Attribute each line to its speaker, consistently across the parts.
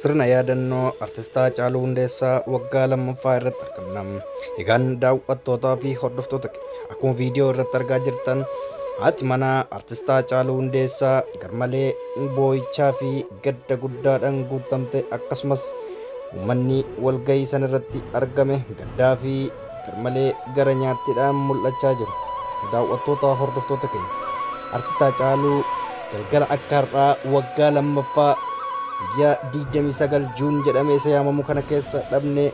Speaker 1: Sirna yaadannoo artistaa Haacaaluu Hundeessaa waggaa lammaffaa irratti argamna. Egaan daawwattootaa fi hordoftoota keenya akkuma viidiyoo irratti argaa jirtan haati manaa artistaa Haacaaluu Hundeessaa garmalee boo'ichaa fi gadda guddaadhaan guutamte, akkasumas uummanni walgahii sana irratti argame gaddaa fi garmalee gara nyaattiidhaan mul'achaa jiru. Daawwattoota hordoftoota keenya artistaa Haacaaluu galgala akka har'aa waggaa lammaffaa guyyaa 29 Juun jedhamee isa yaamamu kana keessa dhabne,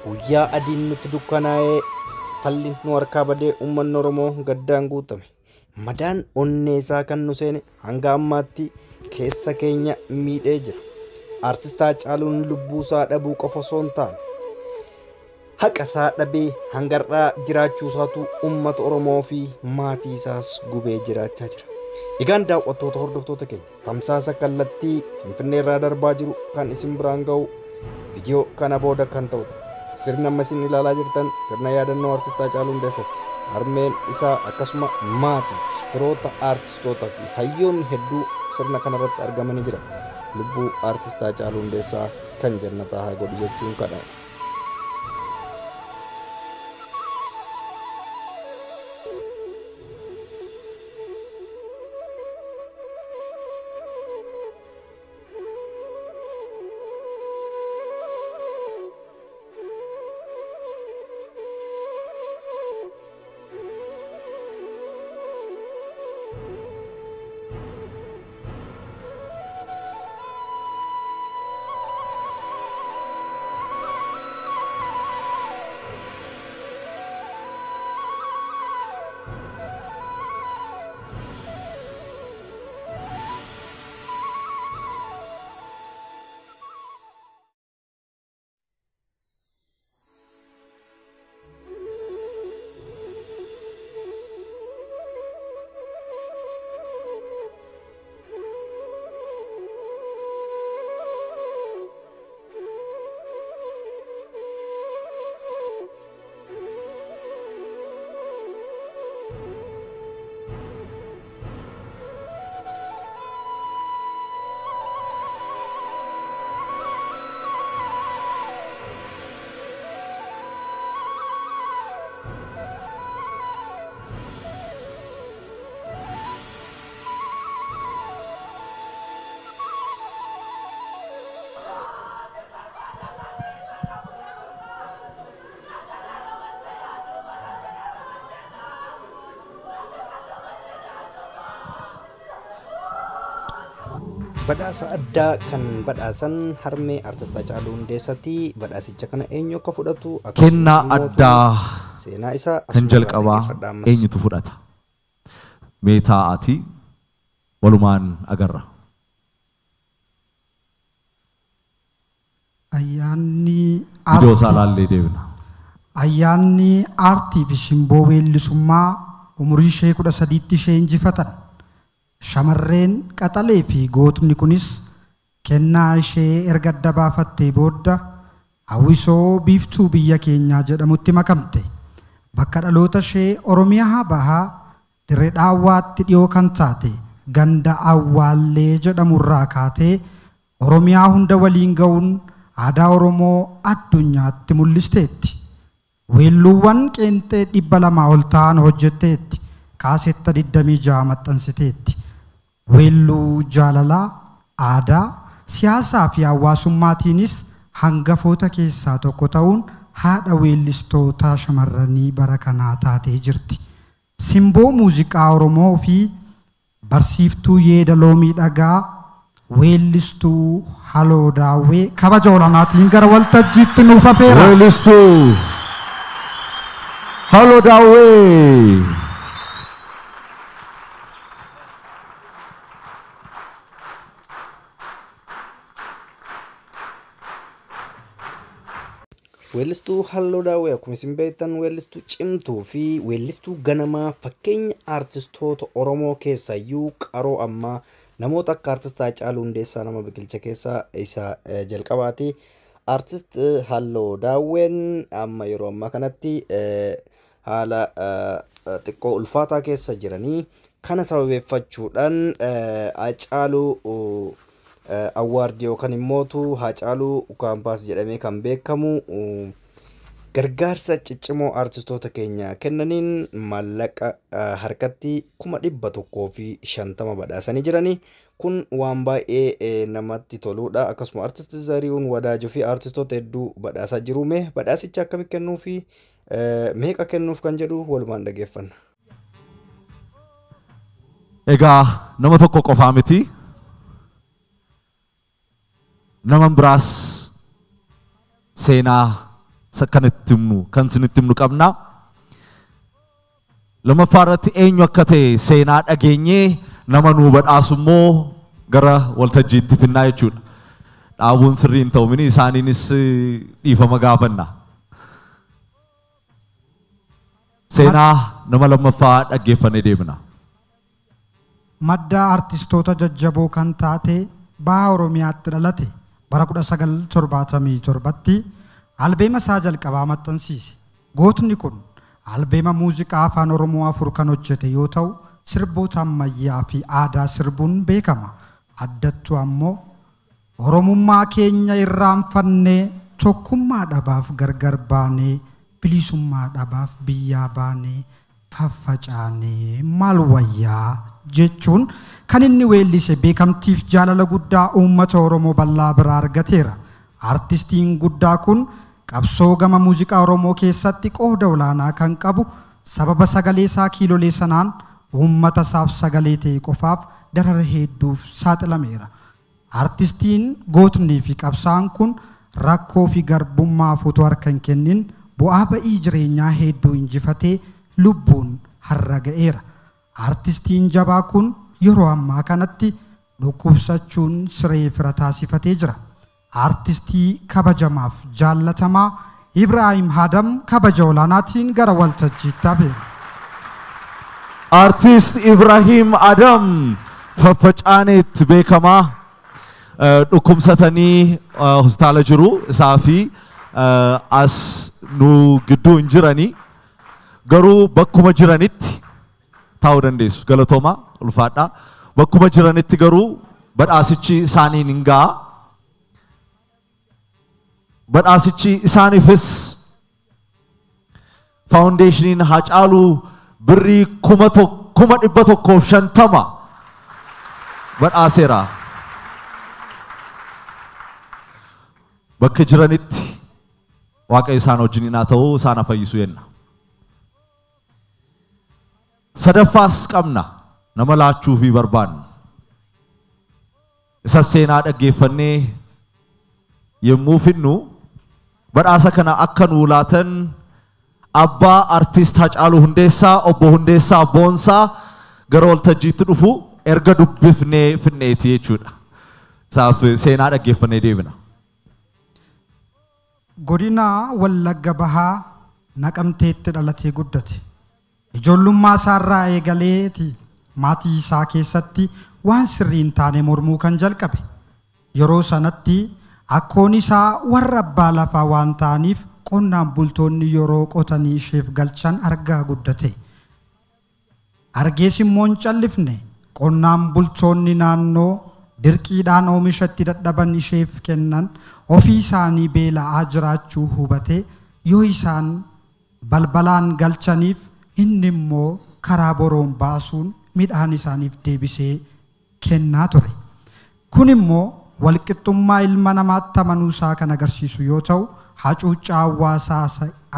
Speaker 1: guyyaa adiin nutti dukkanaa'ee falli nu harkaa badee uummanni Oromoo gaddaan guutame. Madaan onnee isaa kan nu seene hanga ammaatti keessa keenya miidhee jira. Artistaa Haacaaluun lubbuu isaa dhabuu qofa osoo hin taane haqa isaa dhabee hanga har'aa jiraachuu isaatu uummata Oromoo fi maatii isaas gubee jiraachaa jira. Egaan daawwattoota hordoftoota keenya tamsaasa kallattii Finfinnee irraa darbaa jiru kan isin biraan ga'u viidiyoo kana booda kan ta'udha. Sirna amma isin ilaalaa jirtan sirna yaadannoo artistaa Haacaaluu Hundeessaatti. Harmeen isaa akkasuma maatii, firoota artistootaa fi hayyoonni hedduu sirna kanarratti argamanii jira. Lubbuu artistaa Haacaaluu Hundeessaa kan jannataa haa godhu jechuun kadhadha. Badhaasa addaa kan badhaasan harmee artistaa Haacaaluu Hundeessaatti. Badhaasicha kana eenyu akka fudhatu
Speaker 2: kennaa addaa
Speaker 1: seenaa isaa
Speaker 2: kan jalqabaa eenyutu fudhata? Mee taa'aati walumaan agarra. Iddoo isaa laallee deebina.
Speaker 3: Ayyaanni aartii fi simboo weellisummaa umurii ishee 13tti ishee injifatan shamarreen qaxalee fi gootni kunis kennaa ishee erga adda baafattee booda hawwisoo biiftuu biyya keenyaa jedhamutti makamte. Bakka dhaloota ishee Oromiyaa bahaa dirree dhaawwaatti dhiyoo kan taate ganda Awwaallee jedhamurraa kaatee Oromiyaa hunda waliin ga'uun aadaa Oromoo addunyaatti mul'isteetti. Weelluuwwan qeenxee 200 ol ta'an hojjetteetti. Kaasetta 26 maxxansiteetti. Weelluu jaalalaa, aadaa, siyaasaa fi hawaasummaatiinis hangafoota keessaa tokko ta'uun haadha weellistoota shamarranii bara kanaa taatee jirti. Simboo muuziqaa Oromoo fi barsiiftuu yeedaloo miidhagaa weellistuu Haloo Daawwee kabaja olaanaatiin gara waltajjiitti nuuf affeera.
Speaker 2: Weellistuu Haloo Daawwee.
Speaker 1: Weellistuu Haloo Daawwee akkuma isin beektan weellistuu cimtuu fi weellistuu ganamaa fakkeenya artistoota Oromoo keessayyuu qaroo ammaa namoota akka artistaa Haacaaluu Hundeessaa nama biqilcha keessaa isa jalqabaati. Artist Haloo Daawween amma yeroo ammaa kanatti haala xiqqoo ulfaataa keessa jiranii kana sababeeffachuudhaan Haacaaluu awwaardii yookaan immootu Haacaaluu kaampaas jedhamee kan beekamu gargaarsa ciccimoo artistoota keenya kennaniin maallaqa harkatti 150 badhaasanii jiranii. Kun waan baay'ee namatti toludha. Akkasuma artisti Zarihuun Wadaajoo fi artistoota hedduu badhaasaa jiru. Mee badhaasicha akkamitti kennuu fi meeqa kennuuf kan jedhu walumaan dhageeffanna.
Speaker 2: Egaa nama tokko qofaa miti. Nama biraas seenaa sakkanatti himnu kan isinitti himnu qabna. Lammaffaa irratti eenyu akka ta'e seenaa dhageenyee nama nuu badhaasu immoo gara waltajjiitti finnaa jechuudha. Dhaabuun sirrii hin ta'u mini isaaniinis dhiifama gaafanna. Seenaa nama lammaffaa dhaggeeffannee deemna.
Speaker 3: Madda artistoota jajjaboo kan taate baha Oromiyaatti dhalate bara 1977tti albeema isaa jalqabaa maxxansiise. Gootni kun albeema muuziqaa afaan Oromoo 4 kan hojjete yoo ta'u sirboota ammayyaa fi aadaa sirbuun beekama. Addattuu ammoo Oromummaa keenya irraanfannee tokkummaa dhabaaf gargar baanee bilisummaa dhabaaf biyyaa baanee faffacaanee maal wayyaa jechuun kan inni weellise beekamtiif jaalala guddaa uummata Oromoo bal'aa biraa argateera. Artistiin guddaa kun qabsoo gama muuziqaa Oromoo keessatti qooda olaanaa kan qabu sababa sagalee isaa kiilolee sanaan uummata isaaf sagalee ta'e qofaaf darara hedduuf saaxilameera. Artistiin gootnii fi qabsaa'aan kun rakkoo fi garbummaa utuu harka hin kennin bu'aa ba'ii jireenyaa hedduu injifatee lubbuun har'a ga'eera. Artistiin jabaa kun yeroo ammaa kanatti dhukkubsachuun siree fira taasifatee jira. Artistii kabajamaaf jaallatamaa Ibrahim Adam kabaja olaanaatiin gara waltajjiitti hafeera.
Speaker 2: Artist Ibrahim Adam faffacaaneetti beekamaa dhukkubsatanii hospitaala jiru. Isaa fi as nu gidduu hin jiranii garuu bakkuma jiranitti taa'uu dandeessu. Galatooma ulfaadha. Bakkuma jiranitti garuu badhaasichi isaaniin hin ga'a. Badhaasichi isaaniifis faawundeeshiniin Haacaaluu birrii 1,150 badhaaseera. Bakka jiranitti Waaqa isaan wajjin haa ta'u, isaan fayyisu jenna. Sadaffaas qabna nama laachuu fi barbaannu. Isa seenaa dhaggeeffannee yemmuu finnu badhaasa kana akka nuu laatan abbaa artist Haacaaluu Hundeessaa obbo Hundeessaa Boonsaa gara waltajjiitti dhufu erga dubbifnee finneeti jechuudha. Isaaf seenaa dhaggeeffannee deebina.
Speaker 3: Godina Wallagga Bahaa Naqamteetti dhalatee guddate. Ijoollummaa isaarraa eegaleeti maatii isaa keessatti waan sirrii hin taane mormuu kan jalqabe. Yeroo sanatti akkoon isaa warra abbaa lafaa waan ta'aniif qonnaan bultoonni yeroo qotanii isheef galchan argaa guddate. Argees immoo hin callifne qonnaan bultoonni naannoo dirqiidhaan oomishatti dadhaban isheef kennan ofii isaanii beela'aa jiraachuu hubate yoo isaan balbalaan galchaniif inni immoo karaa boroon baasuun midhaan isaaniif deebisee kennaa ture. Kun immoo walqixxummaa ilma namaatti amanuu isaa kan agarsiisu yoo ta'u hacuuccaa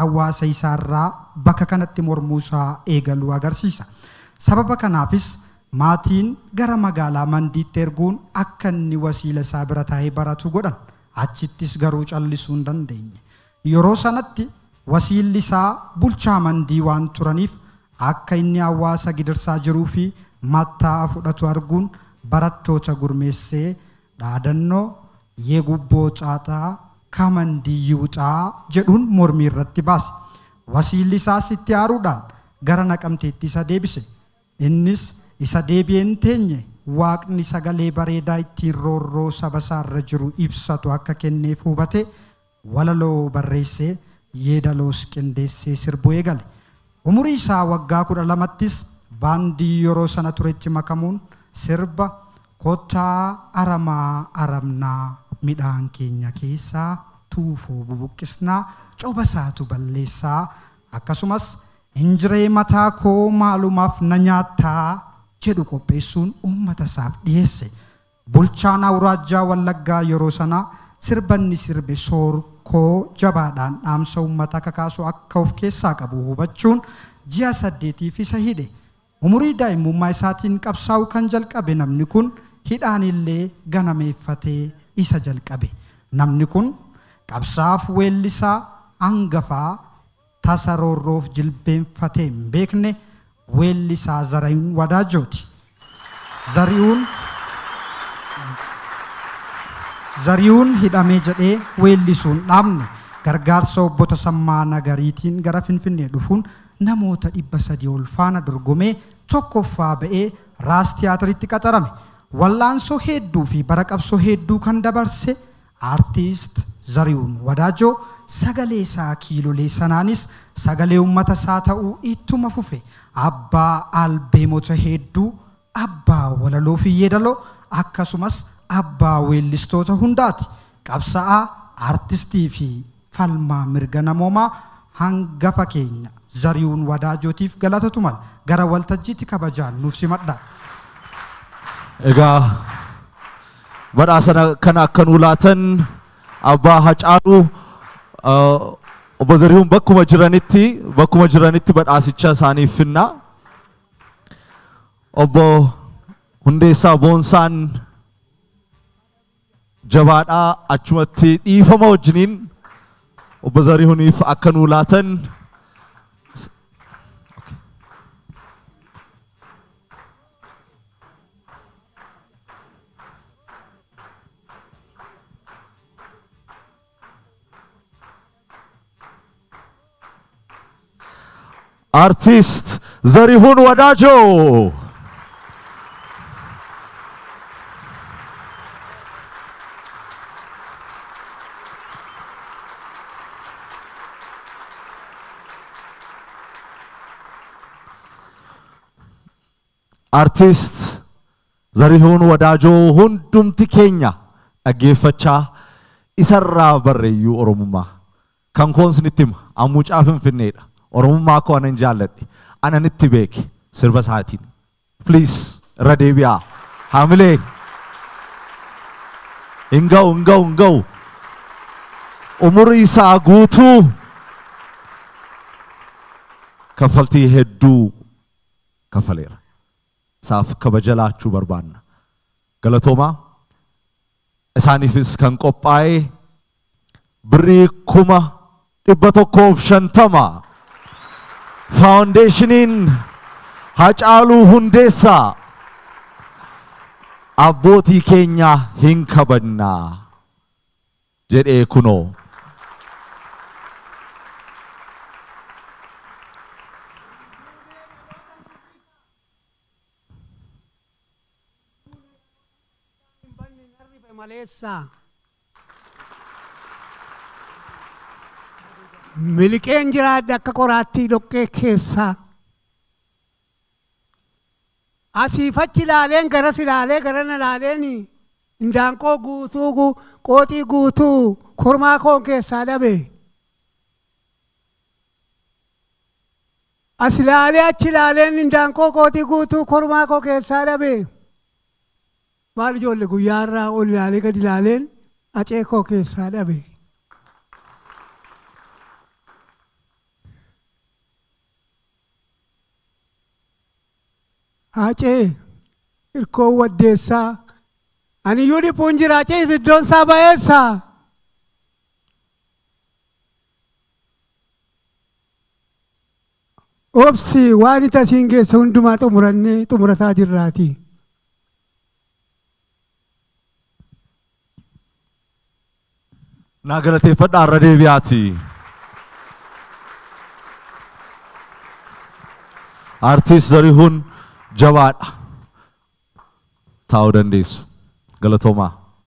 Speaker 3: hawaasa isaarraa bakka kanatti mormuu isaa eegaluu agarsiisa. Sababa kanaafis maatiin gara magaalaa Mandiitti erguun akka inni wasiila isaa bira taa'ee baratu godhan. Achittis garuu callisuu hin dandeenye. Yeroo sanatti wasiilli isaa bulchaa Mandii waan turaniif akka inni hawaasa gidirsaa jiruu fi matta'aa fudhatu arguun barattoota gurmeessee dhaadannoo yegubboo xaaxaa kamandii yuuxaa jedhuun mormii irratti baase. Wasiilli isaas itti aaruudhaan gara Naqamteetti isa deebise. Innis isa deebi'een teenye Waaqni sagalee bareedaa ittiin roorroo saba isaarra jiru ibsatu akka kenneef hubate walaloo barreessee yeedaloos qindeessee sirbuu eegale. Umurii isaa waggaa 12ttis baandii yeroo sana turetti makamuun sirba kottaa aramaa aramnaa midhaan keenya keessaa tuufuu bubuqqisnaa coba isaatu balleessaa akkasumas injiree mataa koo maalumaaf na nyaattaa jedhu qopheessuun uummata isaaf dhiyeesse. Bulchaan Awuraajjaa Wallaggaa yeroo sana sirbanni sirbe soorkoo jabaadhaan dhaamsa uummata kakaasu akka of keessaa qabu hubachuun ji'a 8 isa hidhe. Umurii daa'imummaa isaatiin qabsaa'uu kan jalqabe namni kun hidhaan illee ganameeffatee isa jalqabe. Namni kun qabsaaf weellisaa hangafaa tasa roorroof jilbeenfatee hin beekne weellisaa Zarihuun Wadaajooti. Zarihuun hidhamee jedhee weellisuun dhaabne gargaarsa obbo Tasammaa Nagariitiin gara Finfinnee dhufuun namoota 300 ol faana dorgomee tokkoffaa ba'ee Raas Tiyaatiritti qaxarame. Wallaansoo hedduu fi bara qabsoo hedduu kan dabarse aartiist Zarihuun Wadaajoo sagalee isaa kiilolee sanaanis sagalee uummata isaa ta'uu ittuma fufe. Abbaa albeemota hedduu, abbaa walaloo fi yeedaloo akkasumas abbaa weellistoota hundaati. Qabsaa'aa aartistii fi falmaa mirga namoomaa hangafa keenya Zarihuun Wadaajootiif galatatu mala. Gara waltajjiitti kabajaan nuuf simadha.
Speaker 2: Egaa badhaasa kana akka nuu laatan abbaa Hacaaluu obbo Zarihuun bakkuma jiranitti badhaasicha isaaniif finna. Obbo Hundeessaa Boonsaan jabaadhaa achumatti dhiifama wajjiniin obbo Zarihuuniif akka nuu laatan. Artist Zarihuun Wadaajoo. Artist Zarihuun Wadaajoo hundumti keenya dhaggeeffachaa isarraa barreeyyuu Oromummaa kan koonsinitti hima ammuucaa Finfinneedha. Oromummaa koo anan jaalladhe ananitti beeke sirba isaatiin. Please irra deebi'aa haamilee hin ga'u umurii isaa guutuu kaffaltii hedduu kaffaleera. Isaaf kabaja laachuu barbaanna. Galatoomaa isaaniifis kan qophaa'e birrii 150 Foundationiin Hacaaluu Hundeessaa abbootii keenya hin kabajnaa jedhee kunoo.
Speaker 4: Miliqeen jiraadha akka qoraattii dhoqqee keessaa. Asiif achi ilaaleen garas ilaalee garana ilaaleen indaanqoo guutuu qooxii guutuu kormaa koon keessaa dhabe. As ilaalee achi ilaaleen indaanqoo qooxii guutuu kormaa koo keessaa dhabe. Maal ijoollee guyyaarraa ol ilaalee gad ilaaleen acee koo keessaa dhabe. Acee irkoon waddeessaa ani iyyuu dhiphuun jira acee iddoon isaa ba'eessaa. Obsi waan itti asiin geessa hundumaa xumurannee xumurataa jirraati.
Speaker 2: Naa galateeffadhaa irra deebi'aati. Artist Zarihuun jabaadha. Taa'uu dandeessu. Galatoomaa.